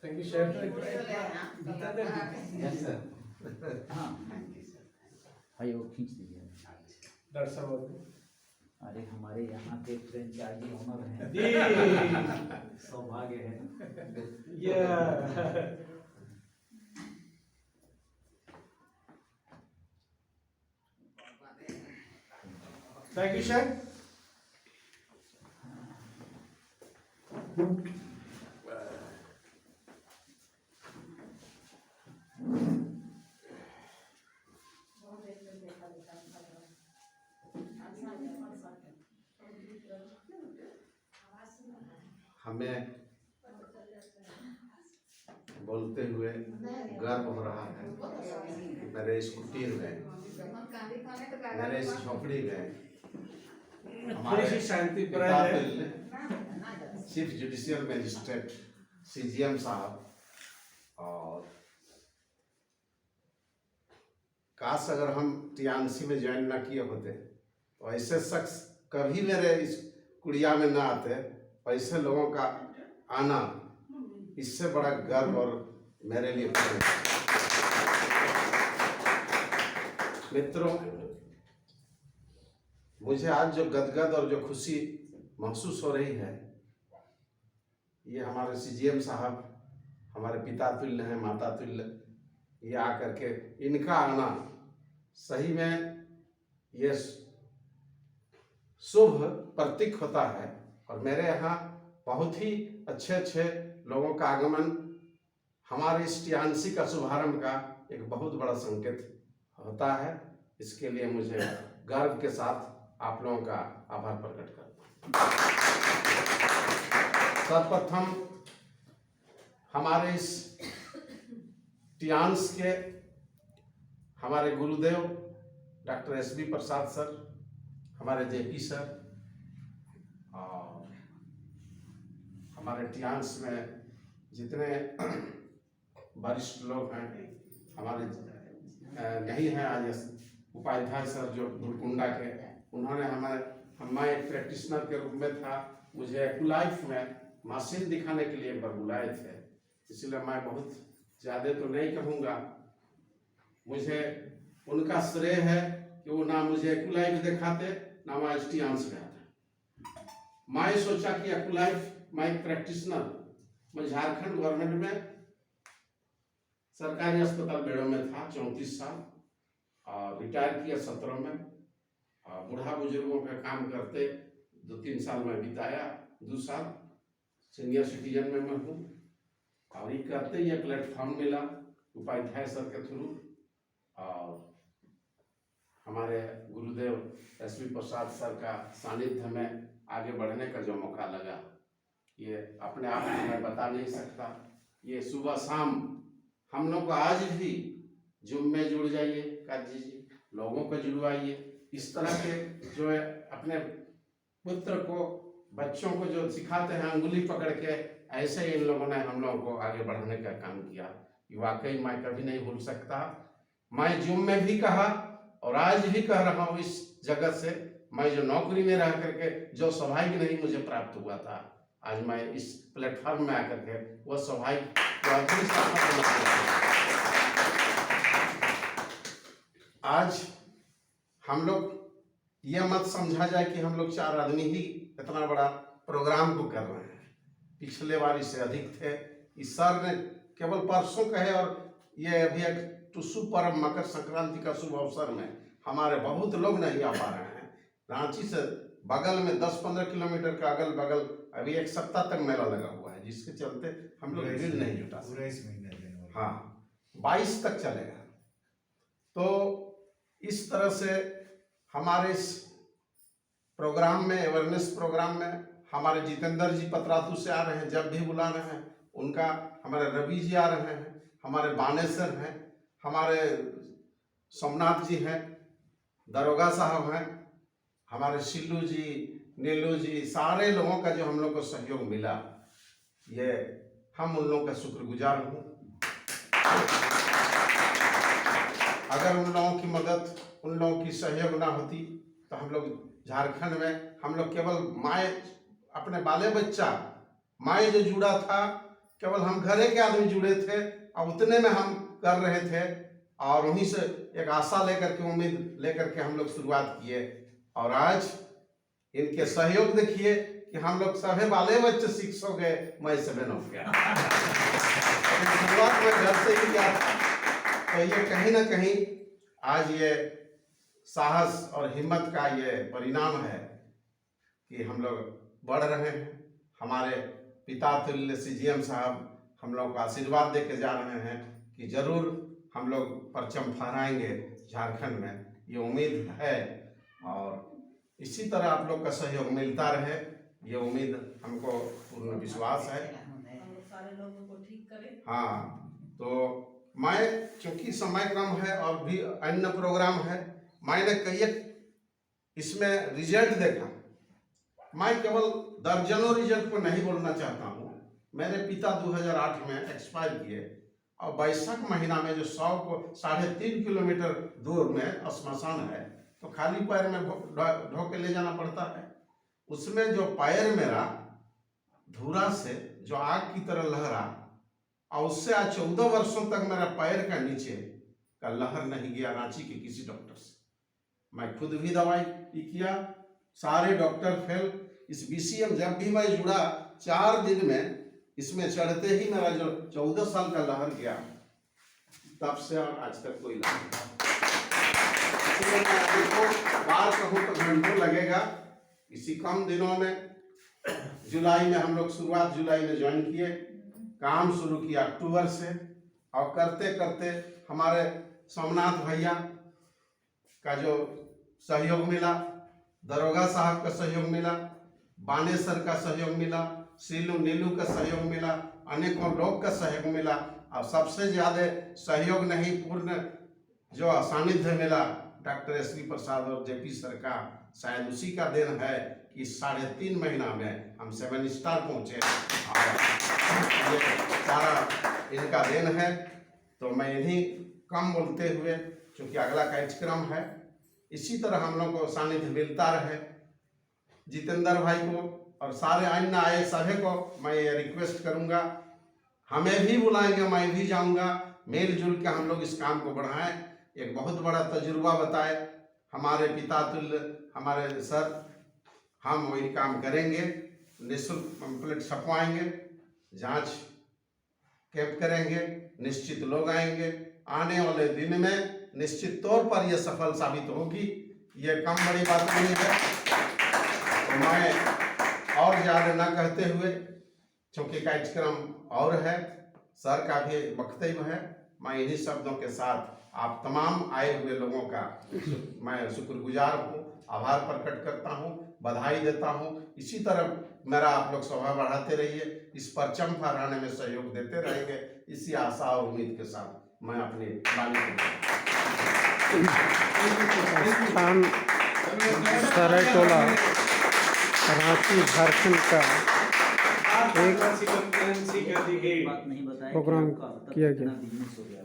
Thank you, Chef. Yes sir. हाँ भाई वो खींच दीजिए। डॉक्टर साहब अरे हमारे यहाँ के फ्रेंचाइजी ओनर हैं, जी सौभाग्य है। या थैंक यू शेफ। हमें बोलते हुए गर्व हो रहा है कि मेरे इस कुटीर में, मेरे इस झोपड़ी में थोड़ी सी शांति बनाए चीफ जुडिशियल मजिस्ट्रेट सीजीएम साहब, और काश अगर हम टीएमसी में ज्वाइन न किए होते तो ऐसे शख्स कभी मेरे इस कुड़िया में न आते। ऐसे लोगों का आना इससे बड़ा गर्व और मेरे लिए मित्रों, मुझे आज जो गदगद और जो खुशी महसूस हो रही है, ये हमारे सीजीएम साहब हमारे पिता तुल्य हैं, माता तुल्य, ये आकर के इनका आना सही में ये शुभ प्रतीक होता है। और मेरे यहाँ बहुत ही अच्छे अच्छे लोगों का आगमन हमारे इस टीएमसी का शुभारंभ का एक बहुत बड़ा संकेत होता है। इसके लिए मुझे गर्व के साथ आप लोगों का आभार प्रकट करता हूँ। सर्वप्रथम हमारे इस टीएमसी के हमारे गुरुदेव डॉक्टर एसबी प्रसाद सर, हमारे जेपी सर, और हमारे टीएमसी में जितने वरिष्ठ लोग हैं, हमारे नहीं हैं आज उपाध्याय सर जो गुरकुंडा के, उन्होंने मैं एक प्रैक्टिशनर के रूप में था, मुझे एक्लाइफ में मशीन दिखाने के लिए बुलाए थे। इसलिए मैं बहुत ज़्यादा तो नहीं कहूँगा, मुझे उनका श्रेय है कि वो ना मुझे एक्लाइफ दिखाते ना मैं टीएमसी में आता। मैं सोचा कि एक्लाइफ, मैं एक प्रैक्टिशनर, मैं झारखंड गवर्नमेंट में सरकारी अस्पताल बेड़ो में था 34 साल, और रिटायर किया 17 में। बूढ़ा बुजुर्गों का काम करते 2-3 साल में बिताया, 2 साल सीनियर सिटीजन में मैं हूँ। और ये करते ही प्लेटफॉर्म मिला उपाध्याय सर के थ्रू, और हमारे गुरुदेव एसबी प्रसाद सर का सानिध्य में आगे बढ़ने का जो मौका लगा, ये अपने आप में मैं बता नहीं सकता। ये सुबह शाम हम लोग को आज भी जुम में जुड़ जाइए काजी जी, लोगों को जुड़वाइए। इस तरह के जो है अपने पुत्र को, बच्चों को जो सिखाते हैं अंगुली पकड़ के, ऐसे इन लोगों ने हम लोगों को आगे बढ़ाने का काम किया। ये वाकई मैं कभी नहीं भूल सकता। मैं जुम में भी कहा और आज भी कह रहा हूँ इस जगत से, मैं जो नौकरी में रह करके जो सौभाग्य नहीं मुझे प्राप्त हुआ था, आज मैं इस प्लेटफॉर्म में आकर के वह सौभाग्य आज हम लोग यह मत समझा जाए कि हम लोग 4 आदमी ही इतना बड़ा प्रोग्राम को कर रहे हैं। पिछले बार इससे अधिक थे। इस सर ने केवल परसों कहे, और ये अभी एक टुसु पर्व मकर संक्रांति का शुभ अवसर में हमारे बहुत लोग नहीं आ पा रहे हैं। रांची से बगल में 10-15 किलोमीटर का अगल बगल अभी 1 सप्ताह तक मेला लगा हुआ है, जिसके चलते हम लोग भीड़ नहीं जुटा सकते। हाँ, 22 तक चलेगा। तो इस तरह से हमारे इस प्रोग्राम में, अवेयरनेस प्रोग्राम में हमारे जितेंद्र जी पतरातू से आ रहे हैं, जब भी बुला रहे हैं उनका, हमारे रवि जी आ रहे हैं, हमारे बानेसर हैं, हमारे सोमनाथ जी हैं, दरोगा साहब हैं, हमारे शिल्लू जी, नीलू जी, सारे लोगों का जो हम लोग को सहयोग मिला, ये हम उन लोगों का शुक्रगुजार हूँ। अगर उन लोगों की मदद, उन लोगों की सहयोग ना होती तो हम लोग झारखंड में, हम लोग केवल माए, अपने बाले बच्चा माए जो जुड़ा था केवल हम घरे के आदमी जुड़े थे और उतने में हम कर रहे थे, और वहीं से एक आशा लेकर के, उम्मीद लेकर के हम लोग शुरुआत किए। और आज इनके सहयोग देखिए कि हम लोग सभी बाले बच्चे 6 हो गए, मैं 7 हो गया। शुरुआत में घर से ही किया था, तो ये कहीं ना कहीं आज ये साहस और हिम्मत का ये परिणाम है कि हम लोग बढ़ रहे हैं। हमारे पिता तुल्य CGM साहब हम लोग को आशीर्वाद दे के जा रहे हैं कि जरूर हम लोग परचम फहराएंगे झारखंड में, ये उम्मीद है। और इसी तरह आप लोग का सहयोग मिलता रहे, ये उम्मीद हमको पूर्ण विश्वास है। सारे लोगों को ठीक करें। हाँ, तो मैं चूंकि समय कम है और भी अन्य प्रोग्राम है, मैंने कई इसमें रिजल्ट देखा। मैं केवल दर्जनों रिजल्ट को नहीं बोलना चाहता हूँ। मेरे पिता 2008 में एक्सपायर किए, और बैसाख महीना में जो 100 को 3.5 किलोमीटर दूर में श्मशान है, तो खाली पैर में ढो के ले जाना पड़ता है। उसमें जो पैर मेरा धूरा से जो आग की तरह लहरा, और उससे आज 14 वर्षों तक मेरा पैर का नीचे का लहर नहीं गया रांची के किसी डॉक्टर से। मैं खुद भी दवाई किया, सारे डॉक्टर फेल। इस BCM जब भी मैं जुड़ा 4 दिन में इसमें चढ़ते ही मेरा जो 14 साल का लहर गया, तब से और आज तक कोई लहर नहीं। बार कहूँ तो घंटों लगेगा। इसी कम दिनों में जुलाई में हम लोग शुरुआत जुलाई में ज्वाइन किए, काम शुरू किया अक्टूबर से, और करते करते हमारे सोमनाथ भैया का जो सहयोग मिला, दरोगा साहब का सहयोग मिला, बानेसर का सहयोग मिला, सीलू नीलू का सहयोग मिला, अनेकों लोग का सहयोग मिला, और सबसे ज्यादा सहयोग नहीं पूर्ण जो सानिध्य मिला डॉक्टर SP प्रसाद और JP सर का, शायद उसी का देन है कि 3.5 महीना में हम 7 स्टार पहुंचे, और ये सारा इनका देन है। तो मैं इन्हीं कम बोलते हुए, क्योंकि अगला कार्यक्रम है, इसी तरह हम लोग को सानिध्य मिलता रहे। जितेंद्र भाई को और सारे अन्य आए सभी को मैं ये रिक्वेस्ट करूंगा, हमें भी बुलाएंगे, मैं भी जाऊंगा, मिलजुल के हम लोग इस काम को बढ़ाएं। एक बहुत बड़ा तजुर्बा बताए हमारे पिता तुल्य हमारे सर, हम वही काम करेंगे। निःशुल्क पम्फलेट छपवाएंगे, जांच कैंप करेंगे, निश्चित लोग आएंगे। आने वाले दिन में निश्चित तौर पर यह सफल साबित होगी, यह कम बड़ी बात नहीं है। तो मैं और ज़्यादा न कहते हुए, क्योंकि कार्यक्रम और है, सर का भी वक्तव्य है, मैं इन्हीं शब्दों के साथ आप तमाम आए हुए लोगों का मैं शुक्रगुजार हूँ, आभार प्रकट करता हूँ, बधाई देता हूँ। इसी तरह मेरा आप लोग स्वभाव बढ़ाते रहिए, इस परचम फहराने में सहयोग देते रहेंगे, इसी आशा और उम्मीद के साथ मैं अपनी वाणी स्थान सरायटोला रांची झारखंड का एक बात नहीं बताया प्रोग्राम कि आपका किया गया। कितना बिजनेस हो गया।